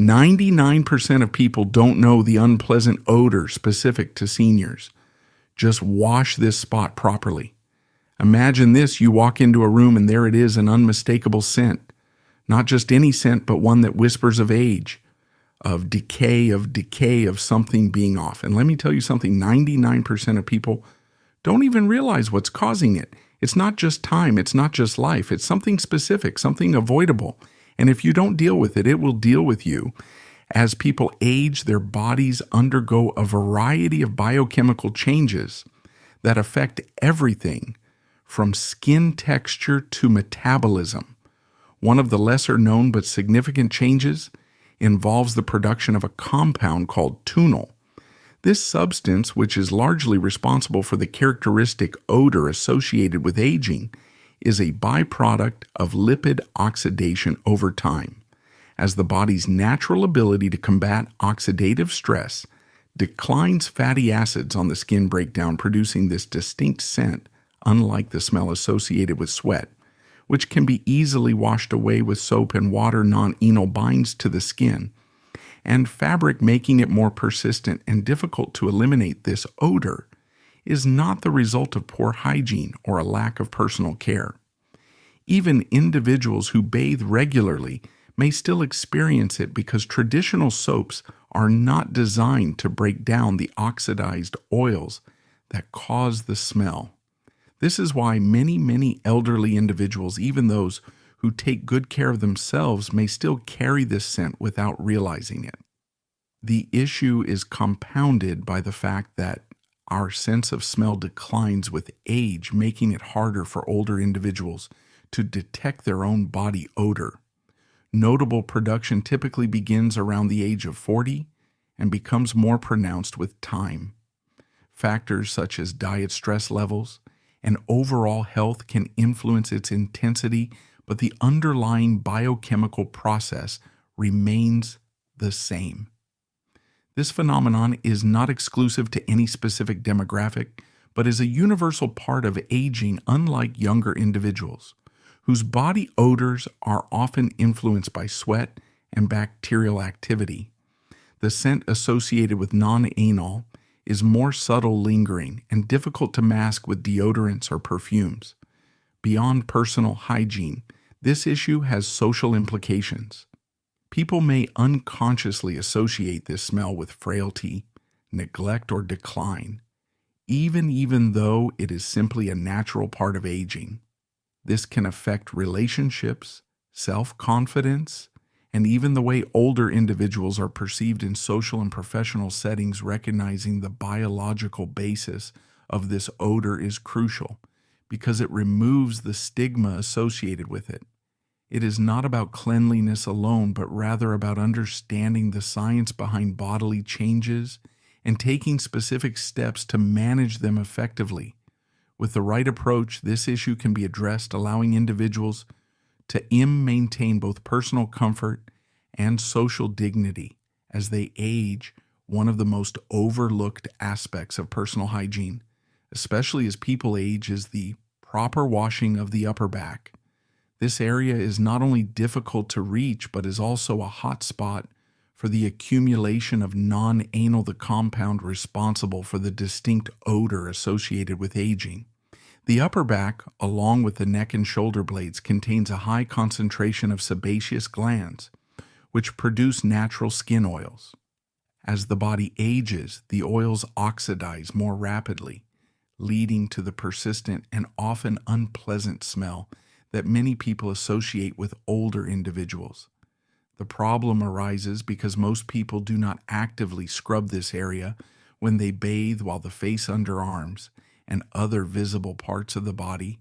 99% of people don't know the unpleasant odor specific to seniors. Just wash this spot properly. Imagine this: you walk into a room and there it is, an unmistakable scent. Not just any scent, but one that whispers of age, of decay, of something being off. And let me tell you something, 99% of people don't even realize what's causing it. It's not just time, it's not just life, it's something specific, something avoidable. And if you don't deal with it, it will deal with you. As people age, their bodies undergo a variety of biochemical changes that affect everything from skin texture to metabolism. One of the lesser known but significant changes involves the production of a compound called tunal. This substance, which is largely responsible for the characteristic odor associated with aging, is a byproduct of lipid oxidation over time, as the body's natural ability to combat oxidative stress declines. Fatty acids on the skin break down, producing this distinct scent, unlike the smell associated with sweat, which can be easily washed away with soap and water. Non-enol binds to the skin and fabric, making it more persistent and difficult to eliminate. This odor is not the result of poor hygiene or a lack of personal care. Even individuals who bathe regularly may still experience it because traditional soaps are not designed to break down the oxidized oils that cause the smell. This is why many elderly individuals, even those who take good care of themselves, may still carry this scent without realizing it. The issue is compounded by the fact that our sense of smell declines with age, making it harder for older individuals to detect their own body odor. Notable production typically begins around the age of 40 and becomes more pronounced with time. Factors such as diet, stress levels, and overall health can influence its intensity, but the underlying biochemical process remains the same. This phenomenon is not exclusive to any specific demographic, but is a universal part of aging, unlike younger individuals, whose body odors are often influenced by sweat and bacterial activity. The scent associated with non-anal is more subtle, lingering, and difficult to mask with deodorants or perfumes. Beyond personal hygiene, this issue has social implications. People may unconsciously associate this smell with frailty, neglect, or decline, even though it is simply a natural part of aging. This can affect relationships, self-confidence, and even the way older individuals are perceived in social and professional settings. Recognizing the biological basis of this odor is crucial because it removes the stigma associated with it. It is not about cleanliness alone, but rather about understanding the science behind bodily changes and taking specific steps to manage them effectively. With the right approach, this issue can be addressed, allowing individuals to maintain both personal comfort and social dignity as they age. One of the most overlooked aspects of personal hygiene, especially as people age, is the proper washing of the upper back. This area is not only difficult to reach, but is also a hot spot for the accumulation of non-anal, the compound responsible for the distinct odor associated with aging. The upper back, along with the neck and shoulder blades, contains a high concentration of sebaceous glands, which produce natural skin oils. As the body ages, the oils oxidize more rapidly, leading to the persistent and often unpleasant smell that many people associate with older individuals. The problem arises because most people do not actively scrub this area when they bathe, while the face, underarms, and other visible parts of the body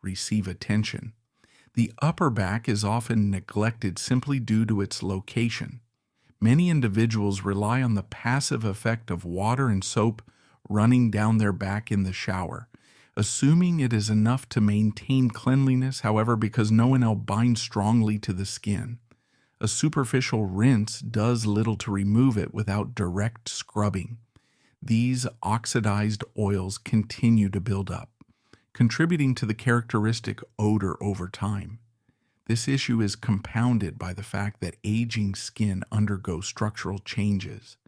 receive attention. The upper back is often neglected simply due to its location. Many individuals rely on the passive effect of water and soap running down their back in the shower, assuming it is enough to maintain cleanliness. However, because no binds strongly to the skin, a superficial rinse does little to remove it without direct scrubbing. These oxidized oils continue to build up, contributing to the characteristic odor over time. This issue is compounded by the fact that aging skin undergoes structural changes,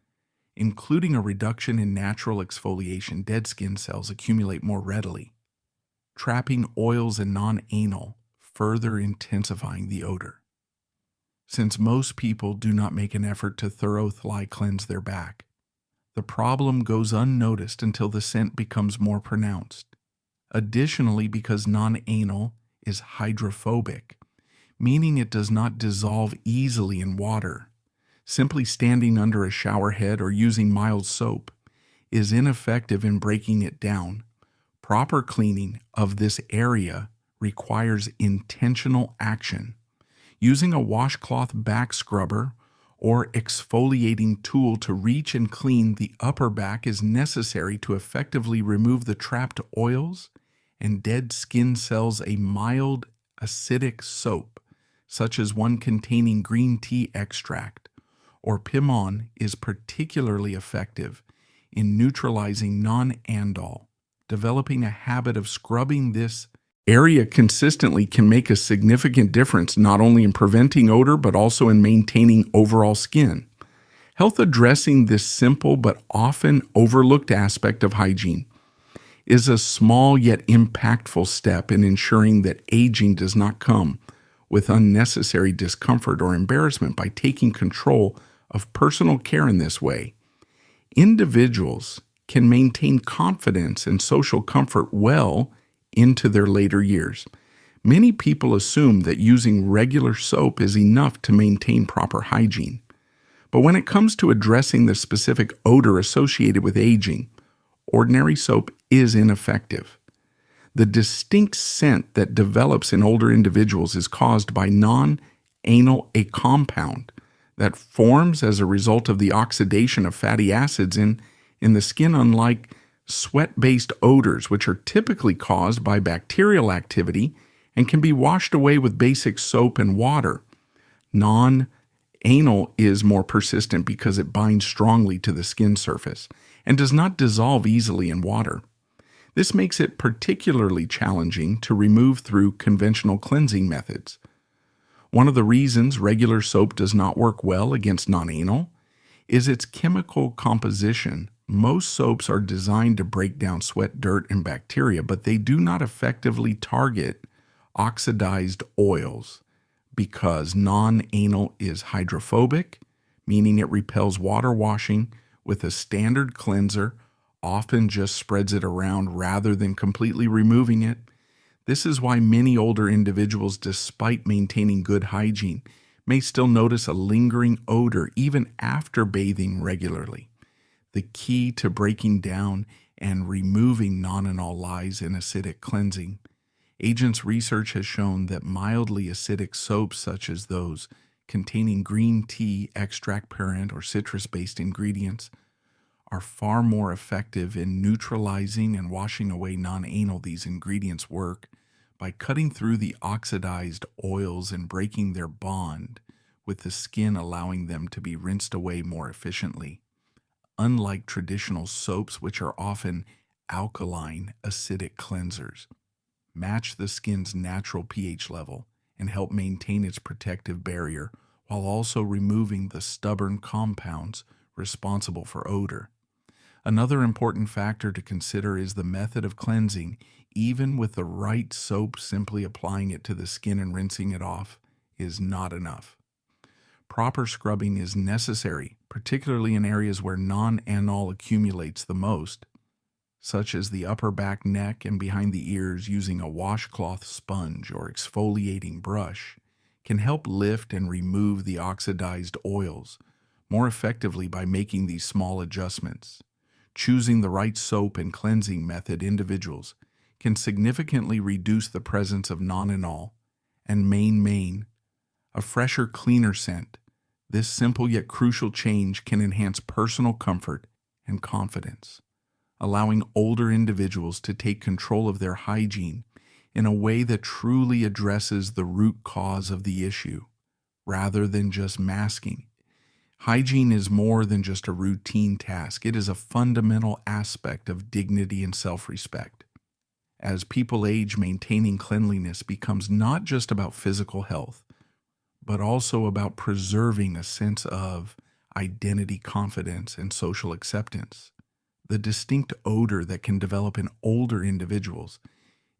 including a reduction in natural exfoliation. Dead skin cells accumulate more readily, trapping oils and non-anal, further intensifying the odor. Since most people do not make an effort to thoroughly cleanse their back, the problem goes unnoticed until the scent becomes more pronounced. Additionally, because non-anal is hydrophobic, meaning it does not dissolve easily in water, simply standing under a shower head or using mild soap is ineffective in breaking it down. Proper cleaning of this area requires intentional action. Using a washcloth back scrubber or exfoliating tool to reach and clean the upper back is necessary to effectively remove the trapped oils and dead skin cells. A mild acidic soap, such as one containing green tea extract or pimon, is particularly effective in neutralizing non-andal. Developing a habit of scrubbing this area consistently can make a significant difference, not only in preventing odor, but also in maintaining overall skin health. Addressing this simple but often overlooked aspect of hygiene is a small yet impactful step in ensuring that aging does not come with unnecessary discomfort or embarrassment. By taking control of personal care in this way, individuals can maintain confidence and social comfort well into their later years. Many people assume that using regular soap is enough to maintain proper hygiene. But when it comes to addressing the specific odor associated with aging, ordinary soap is ineffective. The distinct scent that develops in older individuals is caused by non-anal, a compound that forms as a result of the oxidation of fatty acids in the skin. Unlike sweat-based odors, which are typically caused by bacterial activity and can be washed away with basic soap and water, non-anal is more persistent because it binds strongly to the skin surface and does not dissolve easily in water. This makes it particularly challenging to remove through conventional cleansing methods. One of the reasons regular soap does not work well against non-anal is its chemical composition. Most soaps are designed to break down sweat, dirt, and bacteria, but they do not effectively target oxidized oils because non-anal is hydrophobic, meaning it repels water washing. With a standard cleanser, often just spreads it around rather than completely removing it. This is why many older individuals, despite maintaining good hygiene, may still notice a lingering odor even after bathing regularly. The key to breaking down and removing non-anal lies in acidic cleansing. Agents research has shown that mildly acidic soaps, such as those containing green tea extract, parent, or citrus-based ingredients, are far more effective in neutralizing and washing away non-anal. These ingredients work by cutting through the oxidized oils and breaking their bond with the skin, allowing them to be rinsed away more efficiently. Unlike traditional soaps, which are often alkaline, acidic cleansers match the skin's natural pH level and help maintain its protective barrier while also removing the stubborn compounds responsible for odor. Another important factor to consider is the method of cleansing. Even with the right soap, simply applying it to the skin and rinsing it off is not enough. Proper scrubbing is necessary, particularly in areas where non-anal accumulates the most, such as the upper back, neck, and behind the ears. Using a washcloth sponge or exfoliating brush can help lift and remove the oxidized oils more effectively. By making these small adjustments, choosing the right soap and cleansing method, individuals can significantly reduce the presence of non-anal and maintain a fresher, cleaner scent. This simple yet crucial change can enhance personal comfort and confidence, allowing older individuals to take control of their hygiene in a way that truly addresses the root cause of the issue, rather than just masking. Hygiene is more than just a routine task. It is a fundamental aspect of dignity and self-respect. As people age, maintaining cleanliness becomes not just about physical health, but also about preserving a sense of identity, confidence, and social acceptance. The distinct odor that can develop in older individuals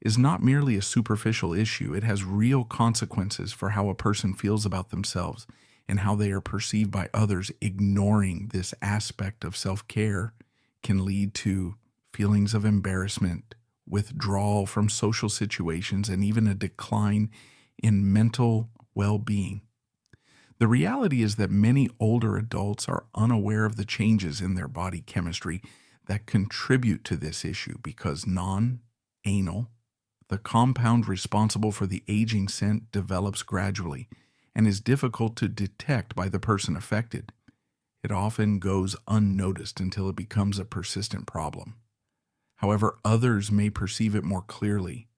is not merely a superficial issue. It has real consequences for how a person feels about themselves and how they are perceived by others. Ignoring this aspect of self-care can lead to feelings of embarrassment, withdrawal from social situations, and even a decline in mental well-being. The reality is that many older adults are unaware of the changes in their body chemistry that contribute to this issue because non-anal, the compound responsible for the aging scent, develops gradually and is difficult to detect by the person affected. It often goes unnoticed until it becomes a persistent problem. However, others may perceive it more clearly,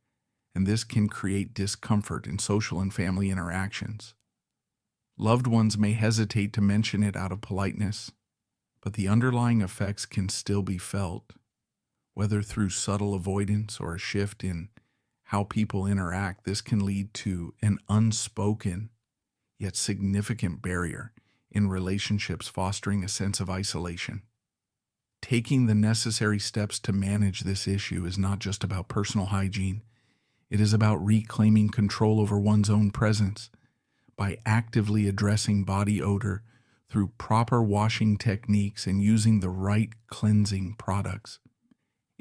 and this can create discomfort in social and family interactions. Loved ones may hesitate to mention it out of politeness, but the underlying effects can still be felt, whether through subtle avoidance or a shift in how people interact. This can lead to an unspoken yet significant barrier in relationships, fostering a sense of isolation. Taking the necessary steps to manage this issue is not just about personal hygiene. It is about reclaiming control over one's own presence by actively addressing body odor through proper washing techniques and using the right cleansing products.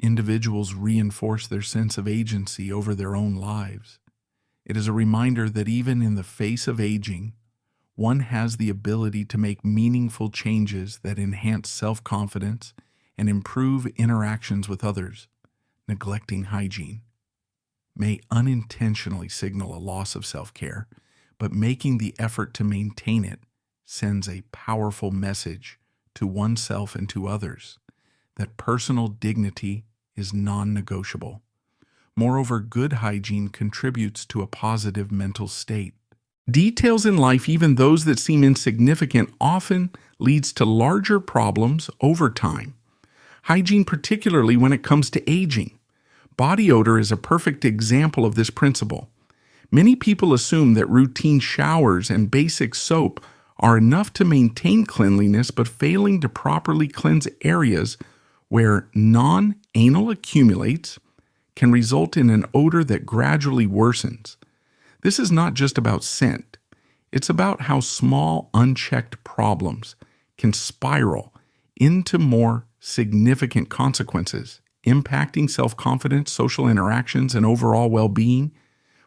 Individuals reinforce their sense of agency over their own lives. It is a reminder that even in the face of aging, one has the ability to make meaningful changes that enhance self-confidence and improve interactions with others. Neglecting hygiene may unintentionally signal a loss of self-care, but making the effort to maintain it sends a powerful message to oneself and to others that personal dignity is non-negotiable. Moreover, good hygiene contributes to a positive mental state. Details in life, even those that seem insignificant, often leads to larger problems over time. Hygiene, particularly when it comes to aging. Body odor is a perfect example of this principle. Many people assume that routine showers and basic soap are enough to maintain cleanliness, but failing to properly cleanse areas where non-anal accumulates can result in an odor that gradually worsens. This is not just about scent. It's about how small, unchecked problems can spiral into more significant consequences, impacting self-confidence, social interactions, and overall well-being.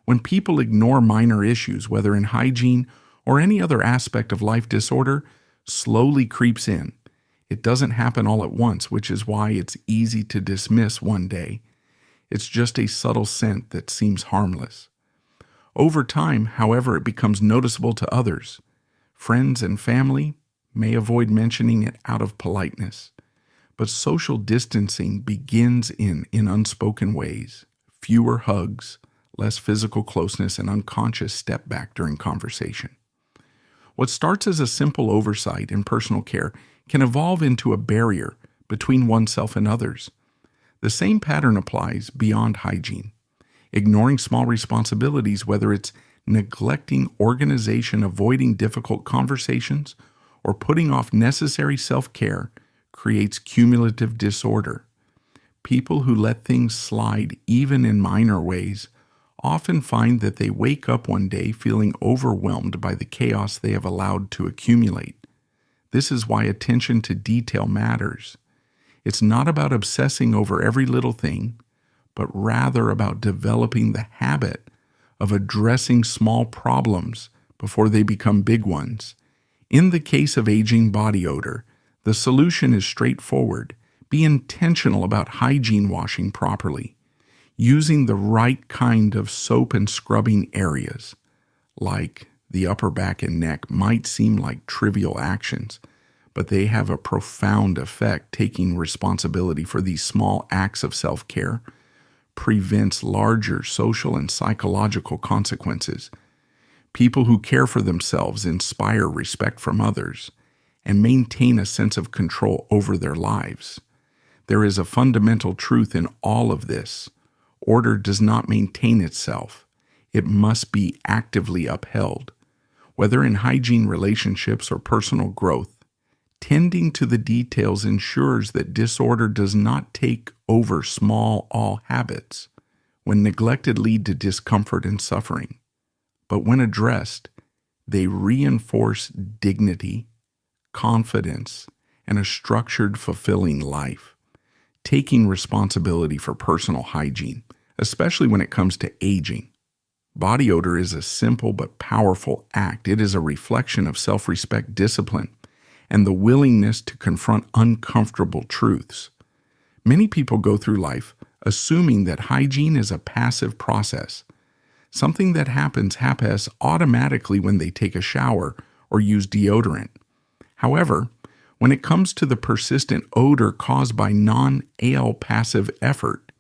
When people ignore minor issues, whether in hygiene or any other aspect of life, disorder slowly creeps in. It doesn't happen all at once, which is why it's easy to dismiss one day. It's just a subtle scent that seems harmless. Over time, however, it becomes noticeable to others. Friends and family may avoid mentioning it out of politeness, but social distancing begins in unspoken ways. Fewer hugs, less physical closeness, and unconscious step back during conversation. What starts as a simple oversight in personal care can evolve into a barrier between oneself and others. The same pattern applies beyond hygiene. Ignoring small responsibilities, whether it's neglecting organization, avoiding difficult conversations, or putting off necessary self-care, creates cumulative disorder. People who let things slide, even in minor ways, often find that they wake up one day feeling overwhelmed by the chaos they have allowed to accumulate. This is why attention to detail matters. It's not about obsessing over every little thing, but rather about developing the habit of addressing small problems before they become big ones. In the case of aging body odor, the solution is straightforward. Be intentional about hygiene, washing properly, using the right kind of soap and scrubbing areas, like the upper back and neck, might seem like trivial actions, but they have a profound effect. Taking responsibility for these small acts of self-care prevents larger social and psychological consequences. People who care for themselves inspire respect from others and maintain a sense of control over their lives. There is a fundamental truth in all of this. order does not maintain itself. It must be actively upheld. Whether in hygiene relationships or personal growth, tending to the details ensures that disorder does not take over all habits. When neglected, lead to discomfort and suffering. But when addressed, they reinforce dignity, confidence, and a structured, fulfilling life. Taking responsibility for personal hygiene, especially when it comes to aging. Body odor is a simple but powerful act. It is a reflection of self-respect, discipline, and the willingness to confront uncomfortable truths. Many people go through life assuming that hygiene is a passive process, something that happens automatically when they take a shower or use deodorant. However, when it comes to the persistent odor caused by non-ale passive effort,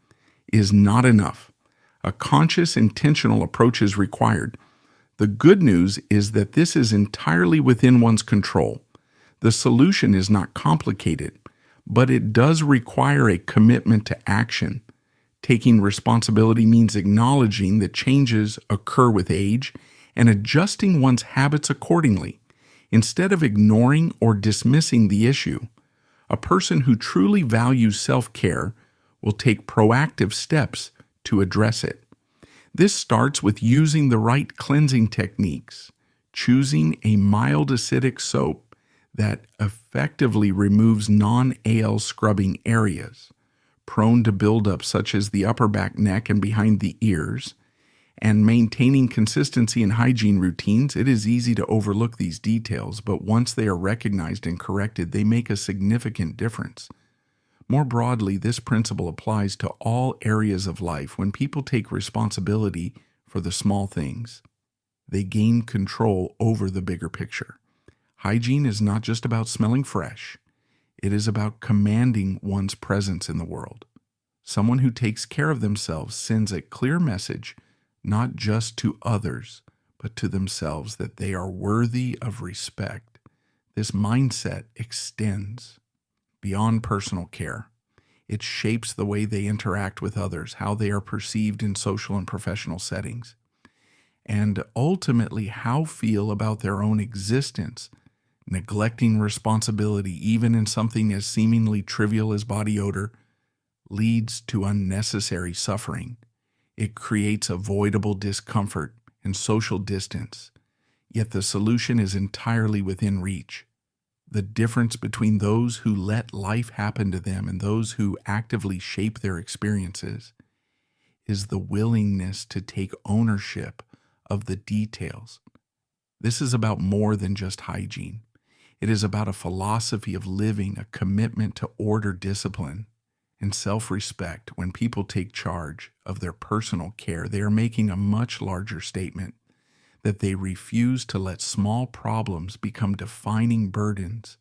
is not enough. A conscious, intentional approach is required. The good news is that this is entirely within one's control. The solution is not complicated, but it does require a commitment to action. Taking responsibility means acknowledging that changes occur with age and adjusting one's habits accordingly. Instead of ignoring or dismissing the issue, a person who truly values self-care will take proactive steps to address it. This starts with using the right cleansing techniques, choosing a mild acidic soap that effectively removes non-ale scrubbing areas prone to buildup such as the upper back, neck, and behind the ears, and maintaining consistency in hygiene routines. It is easy to overlook these details, but once they are recognized and corrected, they make a significant difference. More broadly, this principle applies to all areas of life. When people take responsibility for the small things, they gain control over the bigger picture. Hygiene is not just about smelling fresh. It is about commanding one's presence in the world. Someone who takes care of themselves sends a clear message, not just to others, but to themselves, that they are worthy of respect. This mindset extends beyond personal care. It shapes the way they interact with others, how they are perceived in social and professional settings, and ultimately how feel about their own existence. Neglecting responsibility, even in something as seemingly trivial as body odor, leads to unnecessary suffering. It creates avoidable discomfort and social distance, yet the solution is entirely within reach. The difference between those who let life happen to them and those who actively shape their experiences is the willingness to take ownership of the details. This is about more than just hygiene. It is about a philosophy of living, a commitment to order, discipline, and self-respect. When people take charge of their personal care, they are making a much larger statement that they refuse to let small problems become defining burdens,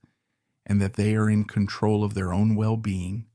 and that they are in control of their own well-being